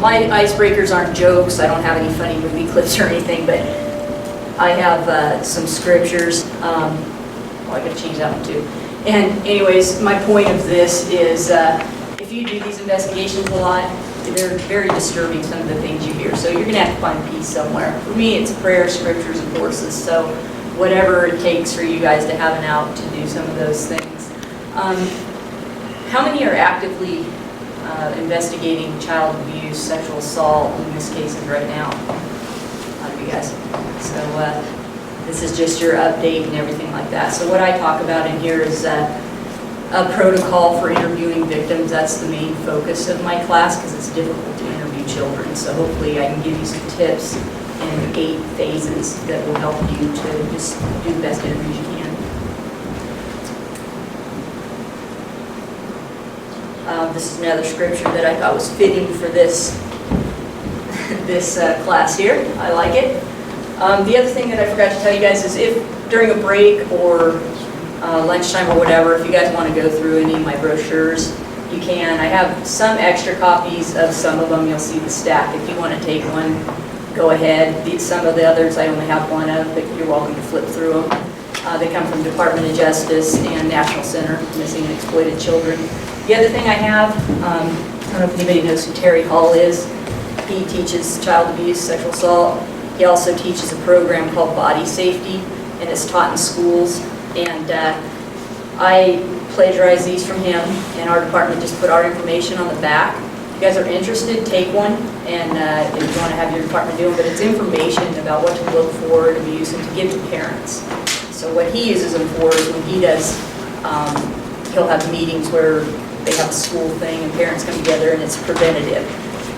My icebreakers aren't jokes. I don't have any funny movie clips or anything, but I have some scriptures. I gotta change that one too. And anyways, my point of this is if you do these investigations a lot, they're very disturbing, some of the things you hear. So you're gonna have to find peace somewhere. For me, it's prayer, scriptures, and courses. So whatever it takes for you guys to have an out to do some of those things. How many are actively investigating child abuse, sexual assault in these cases right now? A lot of you guys. So this is just your update and everything like that. So what I talk about in here is a protocol for interviewing victims. That's the main focus of my class because it's difficult to interview children. So hopefully I can give you some tips in 8 phases that will help you to just do the best interviews you can. This is another scripture that I thought was fitting for this class here. I like it. The other thing that I forgot to tell you guys is if during a break or lunchtime or whatever, if you guys want to go through any of my brochures, you can. I have some extra copies of some of them. You'll see the stack. If you want to take one, go ahead. Some of the others I only have one of, but you're welcome to flip through them. They come from Department of Justice and National Center for Missing and Exploited Children. The other thing I have, I don't know if anybody knows who Terry Hall is. He teaches child abuse, sexual assault. He also teaches a program called Body Safety, and it's taught in schools. And I plagiarized these from him, and our department just put our information on the back. If you guys are interested, take one, and if you want to have your department do it, but it's information about what to look for in abuse and to give to parents. So what he uses them for is when he does, he'll have meetings where they have a school thing and parents come together and it's preventative.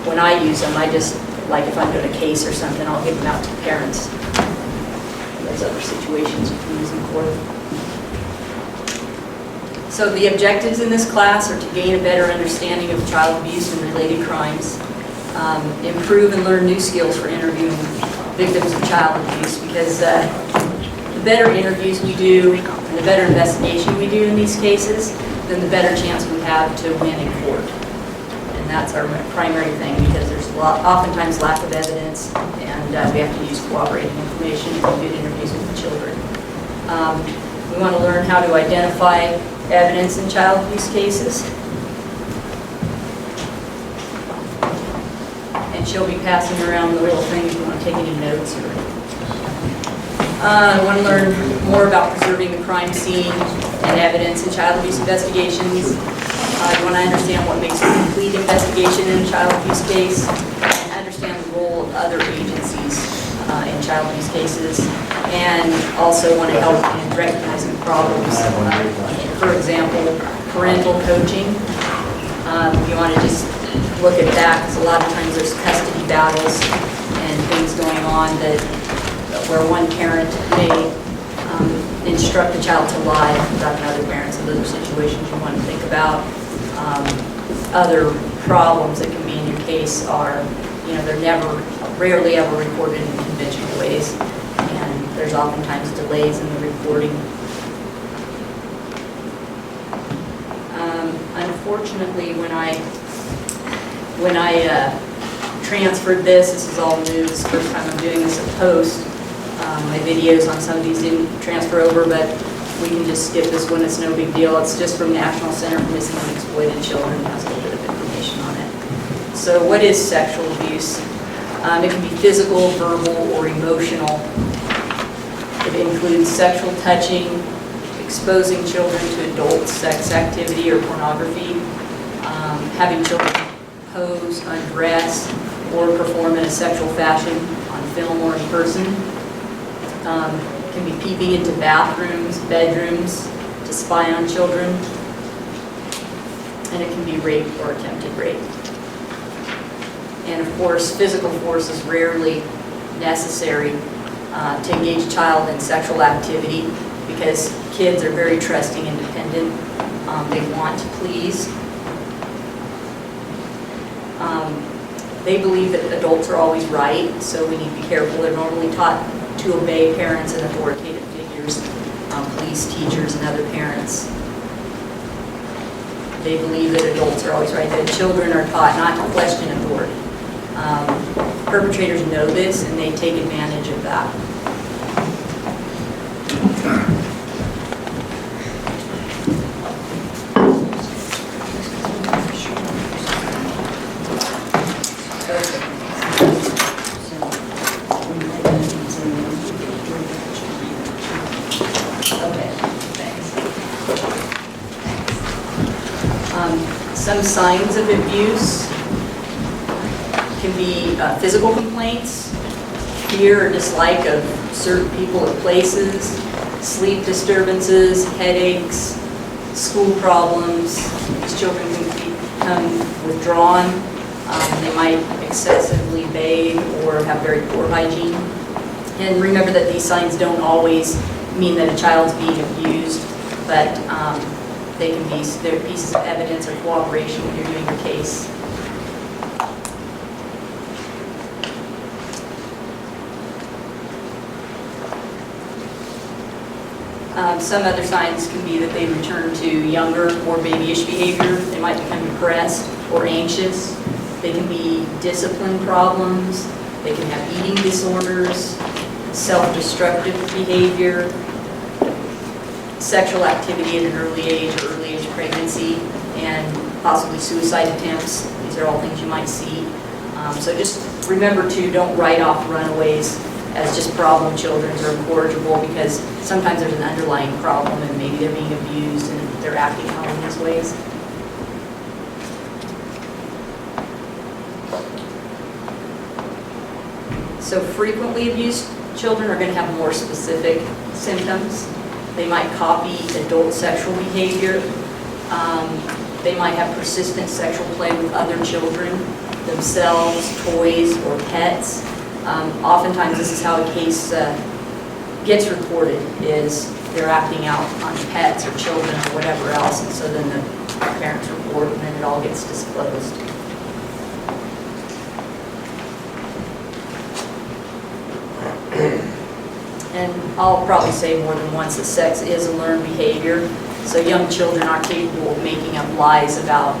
When I use them, I just, like if I'm doing a case or something, I'll give them out to parents. There's other situations you can use them for. So the objectives in this class are to gain a better understanding of child abuse and related crimes, improve and learn new skills for interviewing victims of child abuse, because the better interviews we do and the better investigation we do in these cases, then the better chance we have to win in court. And that's our primary thing, because there's oftentimes lack of evidence, and we have to use corroborating information to do good interviews with the children. We want to learn how to identify evidence in child abuse cases. And she'll be passing around the little thing if you want to take any notes. I want to learn more about preserving the crime scene and evidence in child abuse investigations. You want to understand what makes a complete investigation in a child abuse case, and understand the role of other agencies in child abuse cases, and also want to help in recognizing problems. For example, parental coaching. You want to just look at that, because a lot of times there's custody battles and things going on that where one parent may instruct the child to lie about another parent. So those are situations you want to think about. Other problems that can be in your case are, they're rarely ever recorded in conventional ways, and there's oftentimes delays in the reporting. Unfortunately, when I transferred this is all new. This is the first time I'm doing this at Post. My videos on some of these didn't transfer over, but we can just skip this one. It's no big deal. It's just from National Center for Missing and Exploited Children. It has a little bit of information on it. So what is sexual abuse? It can be physical, verbal, or emotional. It includes sexual touching, exposing children to adult sex activity or pornography, having children pose, undress, or perform in a sexual fashion on film or in person. It can be peeping into bathrooms, bedrooms to spy on children. And it can be rape or attempted rape. And of course, physical force is rarely necessary to engage a child in sexual activity, because kids are very trusting and dependent. They want to please. They believe that adults are always right, so we need to be careful. They're normally taught to obey parents and authoritative figures, police, teachers, and other parents. They believe that adults are always right, that children are taught not to question authority. Perpetrators know this and they take advantage of that. Some signs of abuse can be physical complaints, fear or dislike of certain people or places, sleep disturbances, headaches, school problems. These children can become withdrawn. They might excessively bathe or have very poor hygiene. And remember that these signs don't always mean that a child's being abused, but they can be they're pieces of evidence or cooperation when you're doing your case. Some other signs can be that they return to younger or babyish behavior. They might become depressed or anxious. They can be discipline problems. They can have eating disorders, self-destructive behavior, sexual activity at an early age or early age pregnancy, and possibly suicide attempts. These are all things you might see. So just remember to don't write off runaways as just problem children or incorrigible, because sometimes there's an underlying problem and maybe they're being abused and they're acting out in these ways. So frequently abused children are going to have more specific symptoms. They might copy adult sexual behavior. They might have persistent sexual play with other children, themselves, toys, or pets. Oftentimes this is how a case gets reported, is they're acting out on pets or children or whatever else, and so then the parents report and then it all gets disclosed. And I'll probably say more than once that sex is a learned behavior, so young children are capable of making up lies about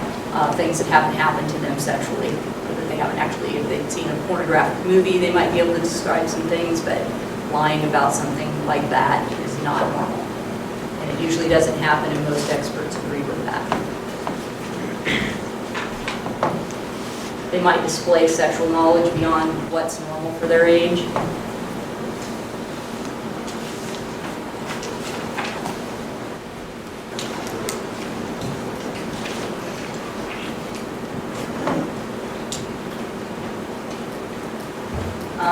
things that haven't happened to them sexually, or that they haven't actually, if they've seen a pornographic movie, they might be able to describe some things, but lying about something like that is not normal. And it usually doesn't happen, and most experts agree with that. They might display sexual knowledge beyond what's normal for their age.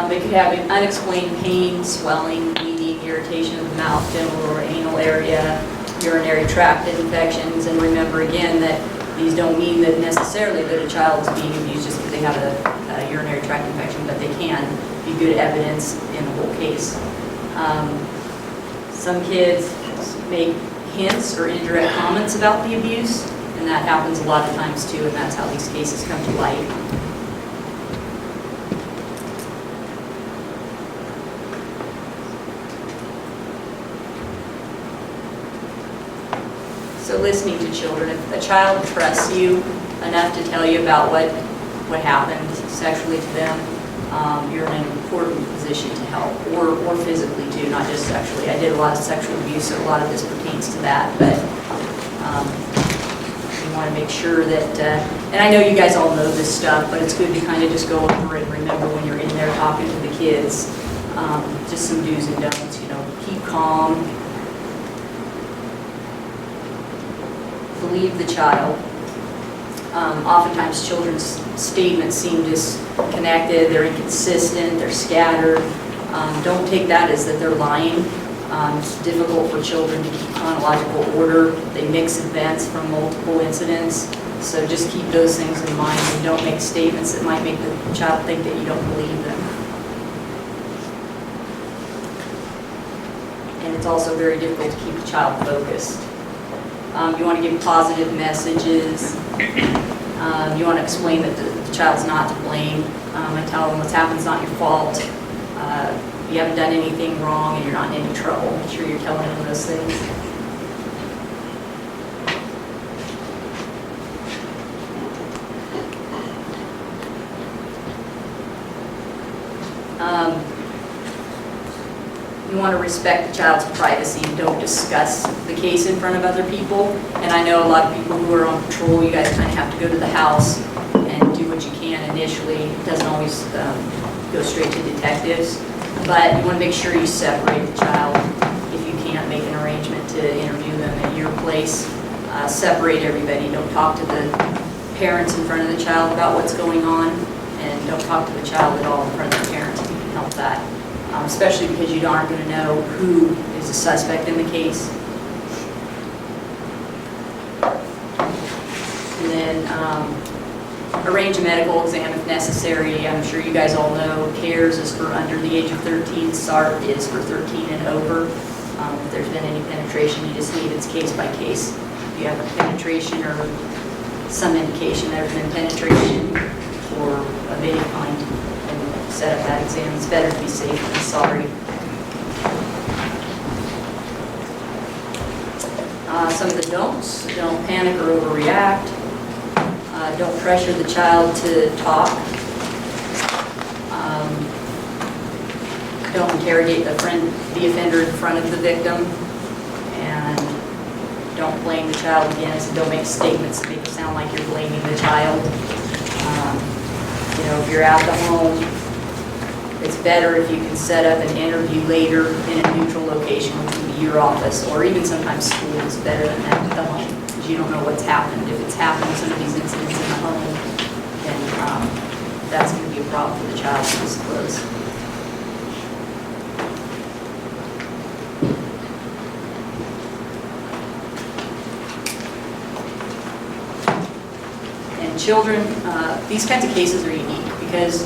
They could have unexplained pain, swelling, bleeding, irritation of the mouth, genital or anal area, urinary tract infections, and remember again that these don't mean that necessarily that a child is being abused just because they have a urinary tract infection, but they can be good evidence in the whole case. Some kids make hints or indirect comments about the abuse, and that happens a lot of times too, and that's how these cases come to light. So listening to children, if a child trusts you enough to tell you about what happened sexually to them, you're in an important position to help, or physically too, not just sexually. I did a lot of sexual abuse, so a lot of this pertains to that, but you want to make sure that, and I know you guys all know this stuff, but it's good to kind of just go over it and remember when you're in there talking to the kids, just some do's and don'ts, keep calm, believe the child. Oftentimes children's statements seem disconnected, they're inconsistent, they're scattered. Don't take that as that they're lying. It's difficult for children to keep chronological order. They mix events from multiple incidents. So just keep those things in mind and don't make statements that might make the child think that you don't believe them. And it's also very difficult to keep the child focused. You want to give positive messages. You want to explain that the child's not to blame. And tell them what's happened is not your fault. You haven't done anything wrong and you're not in any trouble. Make sure you're telling them those things. we want to respect the child's privacy and don't discuss the case in front of other people. And I know a lot of people who are on patrol, you guys kind of have to go to the house and do what you can initially. It doesn't always go straight to detectives. But you want to make sure you separate the child. If you can't make an arrangement to interview them at your place, separate everybody. Don't talk to the parents in front of the child about what's going on, and don't talk to the child at all in front of the parents if you can help that. Especially because you aren't going to know who is a suspect in the case. And then arrange a medical exam if necessary. I'm sure you guys all know CARES is for under the age of 13, SART is for 13 and over. If there's been any penetration, you just leave it's case by case. If you have a penetration or some indication there's been penetration or of any kind, and set up that exam. It's better to be safe than sorry. Some of the don'ts: don't panic or overreact. Don't pressure the child to talk. Don't interrogate the offender in front of the victim. And don't blame the child again, so don't make statements that make it sound like you're blaming the child. If you're at the home, it's better if you can set up an interview later in a neutral location, which would be your office, or even sometimes school is better than at the home, because you don't know what's happened. If it's happened, some of these incidents in the home, then that's going to be a problem for the child to disclose. And children, these kinds of cases are unique because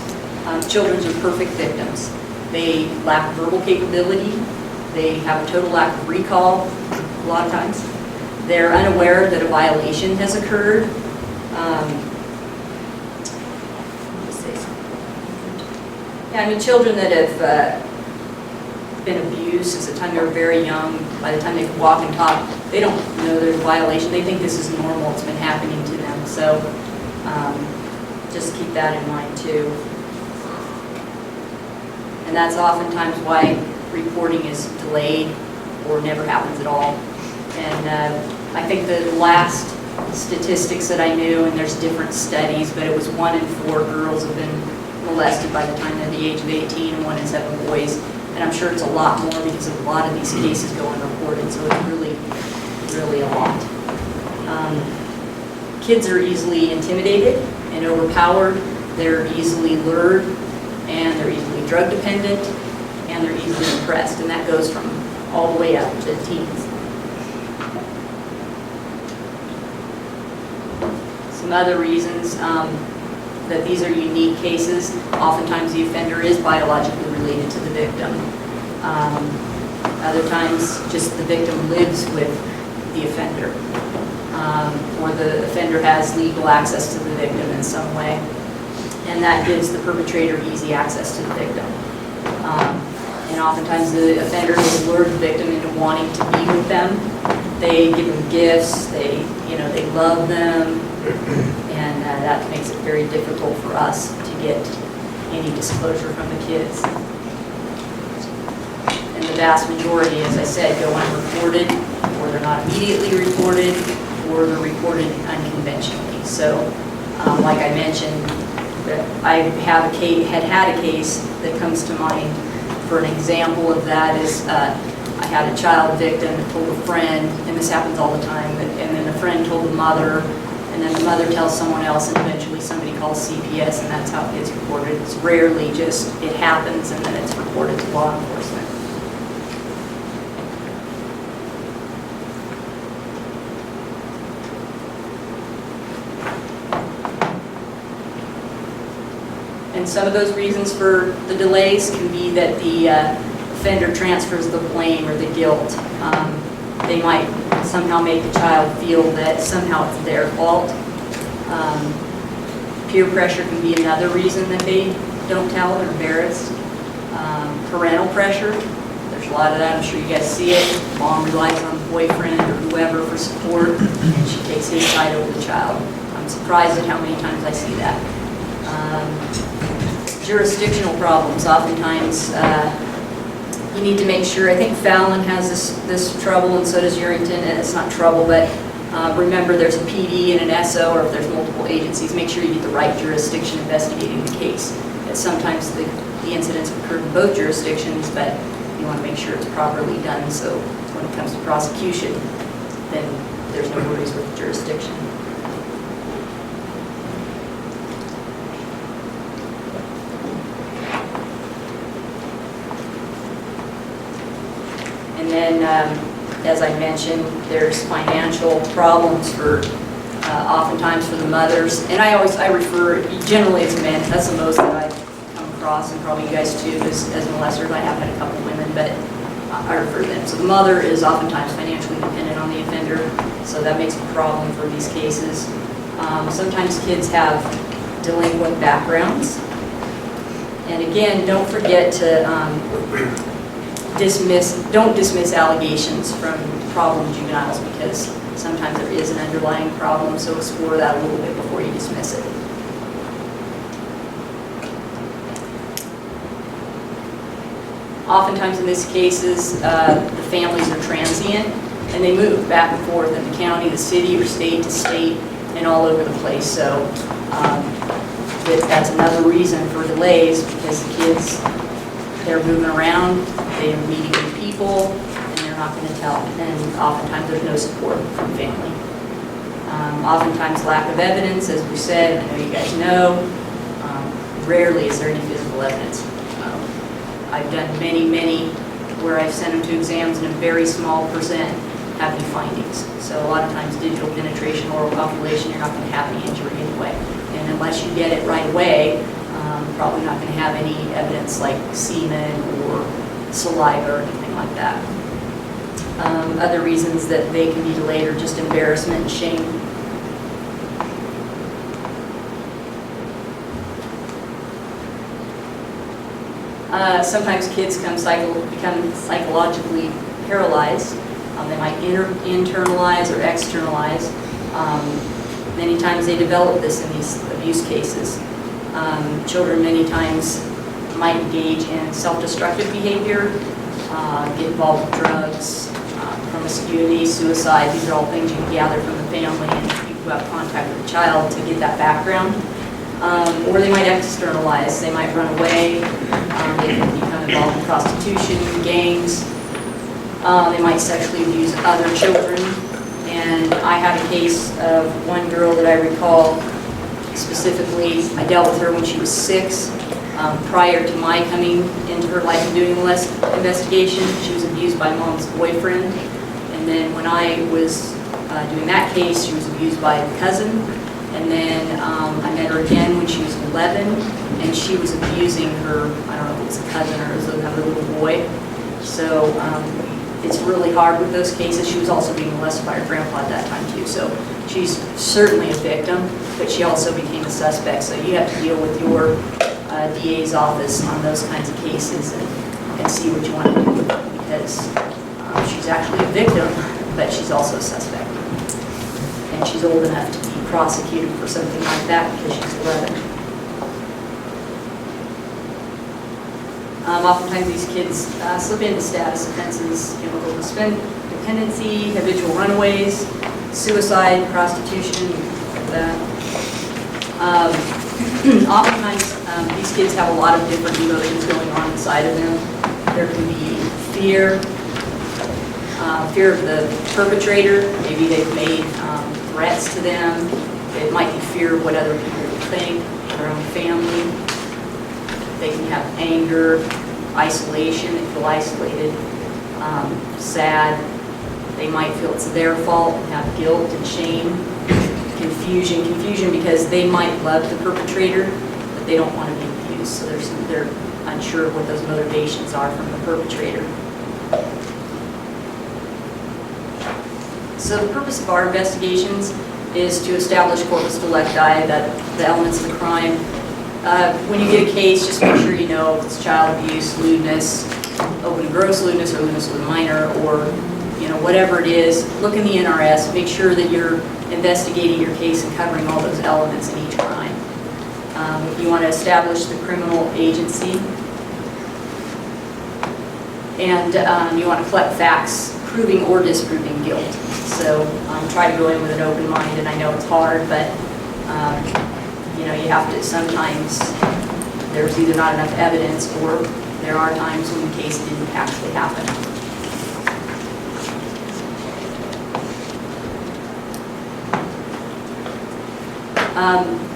children are perfect victims. They lack verbal capability. They have a total lack of recall a lot of times. They're unaware that a violation has occurred. Children that have been abused since the time they were very young, by the time they can walk and talk, they don't know there's a violation. They think this is normal. It's been happening to them. So just keep that in mind too. And that's oftentimes why reporting is delayed or never happens at all. And I think the last statistics that I knew, and there's different studies, but it was 1 in 4 girls have been molested by the time they're the age of 18, and 1 in 7 boys. And I'm sure it's a lot more because a lot of these cases go unreported, so it's really, really a lot. Kids are easily intimidated and overpowered. They're easily lured, and they're easily drug dependent, and they're easily impressed, and that goes from all the way up to teens. Some other reasons that these are unique cases: oftentimes the offender is biologically related to the victim. Other times just the victim lives with the offender, or the offender has legal access to the victim in some way. And that gives the perpetrator easy access to the victim. And oftentimes the offender has lured the victim into wanting to be with them. They give them gifts, they love them, and that makes it very difficult for us to get any disclosure from the kids. And the vast majority, as I said, go unreported, or they're not immediately reported, or they're reported unconventionally. So, like I mentioned, I had a case that comes to mind. For an example of that is I had a child victim that told a friend, and this happens all the time, and then the friend told the mother, and then the mother tells someone else, and eventually somebody calls CPS, and that's how it gets reported. It's rarely just it happens and then it's reported to law enforcement. And some of those reasons for the delays can be that the offender transfers the blame or the guilt. They might somehow make the child feel that somehow it's their fault. Peer pressure can be another reason that they don't tell, they're embarrassed. Parental pressure, there's a lot of that, I'm sure you guys see it. Mom relies on the boyfriend or whoever for support, and she takes his side over the child. I'm surprised at how many times I see that. Jurisdictional problems. Oftentimes You need to make sure, I think Fallon has this trouble, and so does Urington, and it's not trouble, but remember there's a PD and an SO, or if there's multiple agencies, make sure you get the right jurisdiction investigating the case. And sometimes the incidents occur in both jurisdictions, but you want to make sure it's properly done, so when it comes to prosecution, then there's no worries with the jurisdiction. And then, as I mentioned, there's financial problems for, oftentimes for the mothers. And I refer, generally it's men, that's the most that I've come across, and probably you guys too, as molesters. I have had a couple women, but I refer to them. So the mother is oftentimes financially dependent on the offender, so that makes a problem for these cases. Sometimes kids have delinquent backgrounds. And again, don't forget to don't dismiss allegations from problem juveniles, because sometimes there is an underlying problem, so explore that a little bit before you dismiss it. Oftentimes in these cases, the families are transient and they move back and forth in the county, the city, or state to state, and all over the place. So that's another reason for delays, because the kids, they're moving around, they're meeting new people, and they're not going to tell. And oftentimes there's no support from family. Oftentimes lack of evidence, as we said, I know you guys know. Rarely is there any physical evidence. I've done many where I've sent them to exams, and a very small percent have any findings. So a lot of times digital penetration, oral copulation, you're not going to have any injury anyway. And unless you get it right away, probably not going to have any evidence like semen or saliva or anything like that. Other reasons that they can be delayed are just embarrassment and shame. Sometimes kids become psychologically paralyzed. They might internalize or externalize. Many times they develop this in these abuse cases. Children many times might engage in self-destructive behavior, get involved with drugs, promiscuity, suicide. These are all things you can gather from the family and people who have contact with the child to get that background. Or they might externalize. They might run away. They can become involved in prostitution, gangs. They might sexually abuse other children. And I have a case of one girl that I recall specifically. I dealt with her when she was 6. Prior to my coming into her life and doing the investigation, she was abused by mom's boyfriend. And then when I was doing that case, she was abused by a cousin. And then I met her again when she was 11, and she was abusing her, I don't know if it was a cousin or it was another little boy. So it's really hard with those cases. She was also being molested by her grandpa at that time too. So she's certainly a victim, but she also became a suspect. So you have to deal with your DA's office on those kinds of cases and see what you want to do, because she's actually a victim, but she's also a suspect. And she's old enough to be prosecuted for something like that because she's 11. Oftentimes these kids slip into status offenses, chemical dependency, habitual runaways, suicide, prostitution, like that. Oftentimes these kids have a lot of different emotions going on inside of them. There can be fear, fear of the perpetrator. Maybe they've made threats to them. It might be fear of what other people will think, their own family. They can have anger, isolation, they feel isolated, sad. They might feel it's their fault and have guilt and shame. Confusion because they might love the perpetrator, but they don't want to be abused, so they're unsure of what those motivations are from the perpetrator. So the purpose of our investigations is to establish corpus delicti, the elements of the crime. When you get a case, just make sure you know if it's child abuse, lewdness, open and gross lewdness, or lewdness with a minor, or whatever it is. Look in the NRS. Make sure that you're investigating your case and covering all those elements in each crime. If you want to establish the criminal agency, And you want to collect facts proving or disproving guilt. So try to go in with an open mind, and I know it's hard, but you know, you have to, sometimes there's either not enough evidence or there are times when the case didn't actually happen.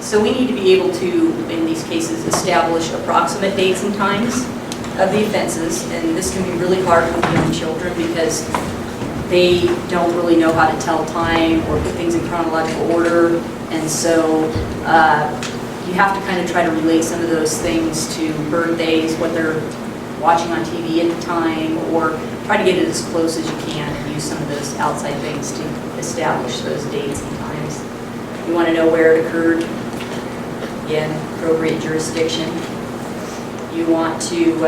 So we need to be able to, in these cases, establish approximate dates and times of the offenses, and this can be really hard with young children because they don't really know how to tell time or put things in chronological order, and so you have to kind of try to relate some of those things to birthdays, what they're watching on TV at the time, or try to get it as close as you can and use some of those outside things to establish those dates and times. You want to know where it occurred. Again, appropriate jurisdiction. You want to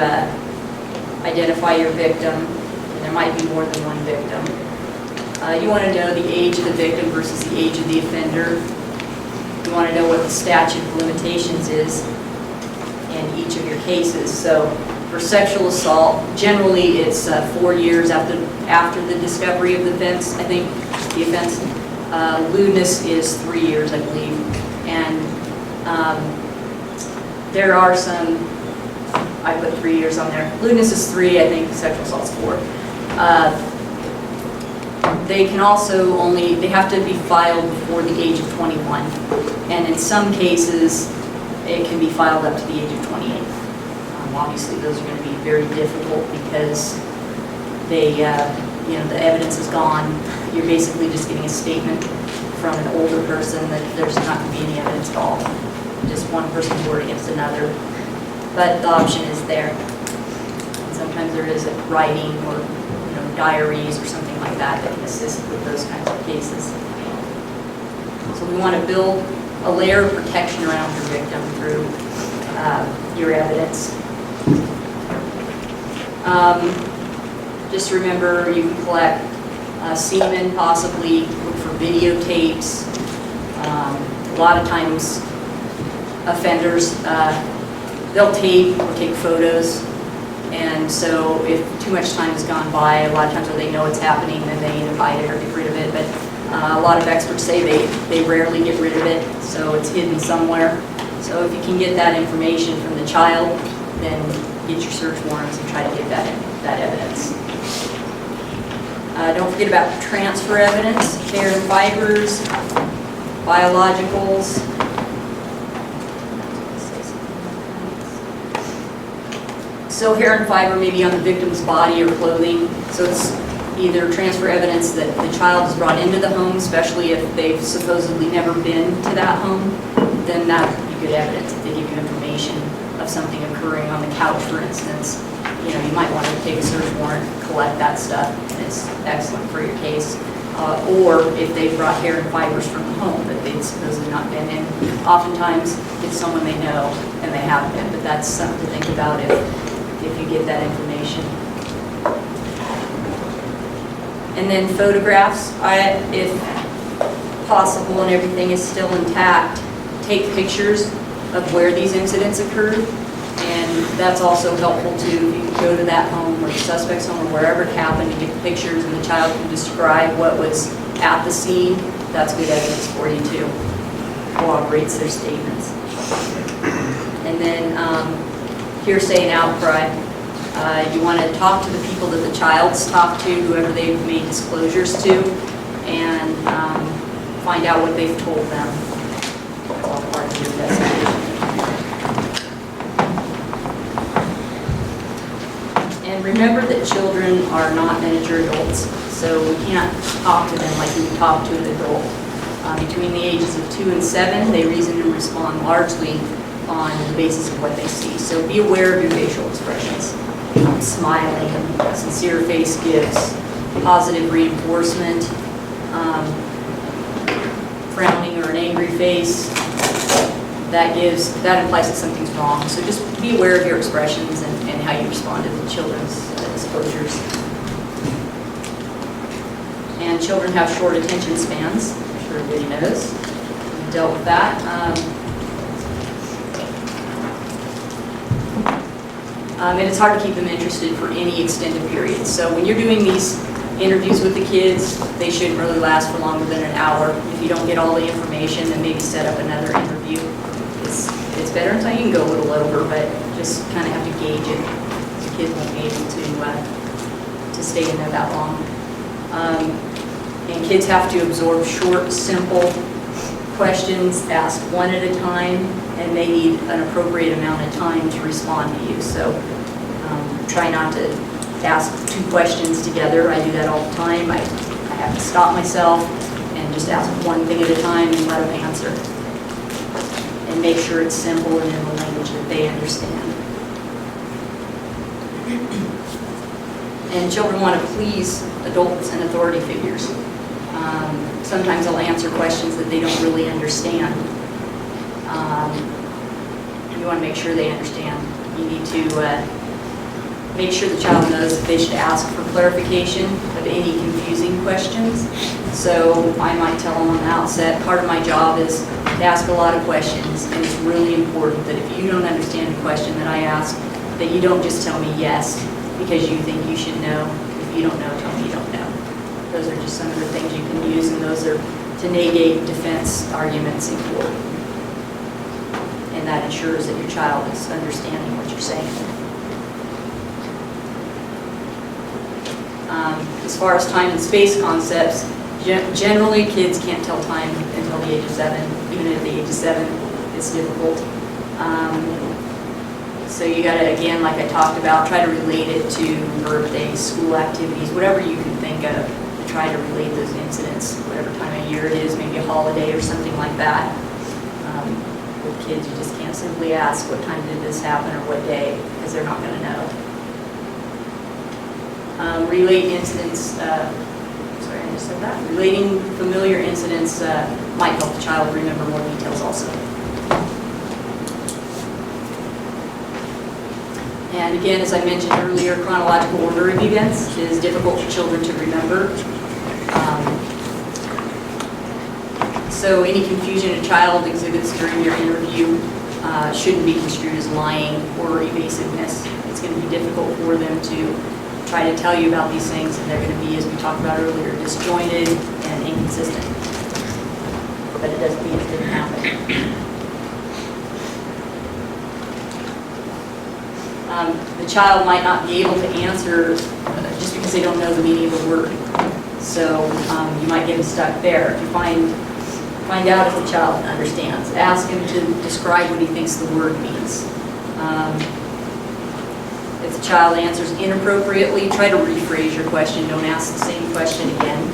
identify your victim, and there might be more than one victim. You want to know the age of the victim versus the age of the offender. You want to know what the statute of limitations is in each of your cases. So for sexual assault, generally it's 4 years after the discovery of the offense, I think, the offense. Lewdness is 3 years, I believe. And there are some, I put 3 years on there. Lewdness is 3, I think sexual assault's 4. They can also only, they have to be filed before the age of 21. And in some cases, it can be filed up to the age of 28. Obviously, those are going to be very difficult because they, you know, the evidence is gone. You're basically just getting a statement from an older person that there's not going to be any evidence at all. Just one person's word against another. But the option is there. And sometimes there is a writing or, you know, diaries or something like that that can assist with those kinds of cases. So we want to build a layer of protection around your victim through your evidence. Just remember, you can collect semen, possibly look for videotapes. A lot of times, offenders, they'll tape or take photos, and so if too much time has gone by, a lot of times when they know it's happening, then they either hide it or get rid of it. But a lot of experts say they rarely get rid of it, so it's hidden somewhere. So if you can get that information from the child, then get your search warrants and try to get that evidence. Don't forget about transfer evidence, hair and fibers, biologicals. So hair and fiber may be on the victim's body or clothing. So it's either transfer evidence that the child is brought into the home, especially if they've supposedly never been to that home, then that would be good evidence if they give you information of something occurring on the couch, for instance. You know, you might want to take a search warrant, collect that stuff, and it's excellent for your case. Or if they've brought hair and fibers from the home that they've supposedly not been in. Oftentimes, it's someone they know and they have been, but that's something to think about if you get that information. And then photographs, if possible and everything is still intact, take pictures of where these incidents occurred. And that's also helpful too. If you can go to that home or the suspect's home or wherever it happened and get the pictures, and the child can describe what was at the scene, that's good evidence for you too. Corroborates their statements. And then hearsay and outcry. You want to talk to the people that the child's talked to, whoever they've made disclosures to, and find out what they've told them. That's all part of your investigation. And remember that children are not miniature adults, so we can't talk to them like we would talk to an adult. Between the ages of 2 and 7, they reason and respond largely on the basis of what they see. So be aware of your facial expressions. Smiling, sincere face gives positive reinforcement. Frowning or an angry face, that implies that something's wrong. So just be aware of your expressions and how you respond to the children's disclosures. And children have short attention spans. I'm sure everybody knows. We've dealt with that. And it's hard to keep them interested for any extended period. So when you're doing these interviews with the kids, they shouldn't really last for longer than an hour. If you don't get all the information, then maybe set up another interview. It's better until you can go a little over, but just kind of have to gauge it. The kids won't be able to stay in there that long. And kids have to absorb short, simple questions, asked one at a time, and they need an appropriate amount of time to respond to you. So try not to ask 2 questions together. I do that all the time. I have to stop myself and just ask one thing at a time and let them answer. And make sure it's simple and in the language that they understand. And children want to please adults and authority figures. Sometimes they'll answer questions that they don't really understand. You want to make sure they understand. You need to make sure the child knows that they should ask for clarification of any confusing questions. So I might tell them on the outset, part of my job is to ask a lot of questions, and it's really important that if you don't understand a question that I ask, that you don't just tell me yes because you think you should know. If you don't know, tell me you don't know. Those are just some of the things you can use, and those are to negate defense arguments in court. And that ensures that your child is understanding what you're saying. As far as time and space concepts, generally kids can't tell time until the age of 7. Even at the age of 7, it's difficult. So you got to, again, like I talked about, try to relate it to birthdays, school activities, whatever you can think of, to try to relate those incidents, whatever time of year it is, maybe a holiday or something like that. With kids, you just can't simply ask, what time did this happen or what day, because they're not going to know. Relate incidents, sorry, I just said that. Relating familiar incidents might help the child remember more details also. And again, as I mentioned earlier, chronological order of events is difficult for children to remember. So any confusion a child exhibits during your interview shouldn't be construed as lying or evasiveness. It's going to be difficult for them to try to tell you about these things, and they're going to be, as we talked about earlier, disjointed and inconsistent. But it doesn't mean it didn't happen. The child might not be able to answer just because they don't know the meaning of a word. So you might get them stuck there. If you find out if the child understands, ask him to describe what he thinks the word means. If the child answers inappropriately, try to rephrase your question. Don't ask the same question again.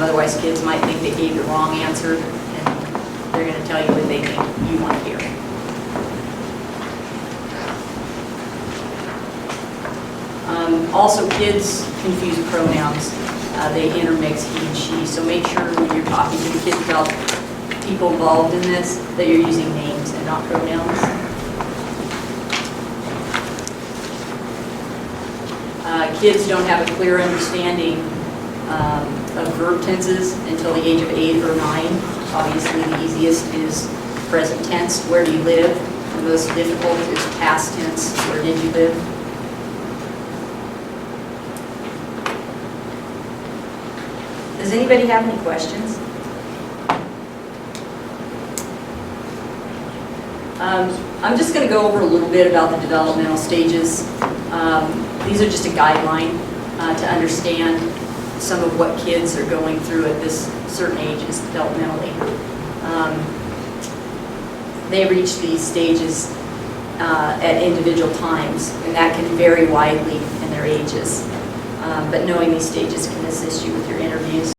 Otherwise, kids might think they gave the wrong answer, and they're going to tell you what they think you want to hear. Also, kids confuse pronouns. They intermix he and she. So make sure when you're talking to the kids about people involved in this, that you're using names and not pronouns. Kids don't have a clear understanding of verb tenses until the age of 8 or 9. Obviously, the easiest is present tense, where do you live? The most difficult is past tense, where did you live? Does anybody have any questions? I'm just going to go over a little bit about the developmental stages. These are just a guideline to understand some of what kids are going through at this certain ages developmentally. They reach these stages at individual times, and that can vary widely in their ages. But knowing these stages can assist you with your interviews.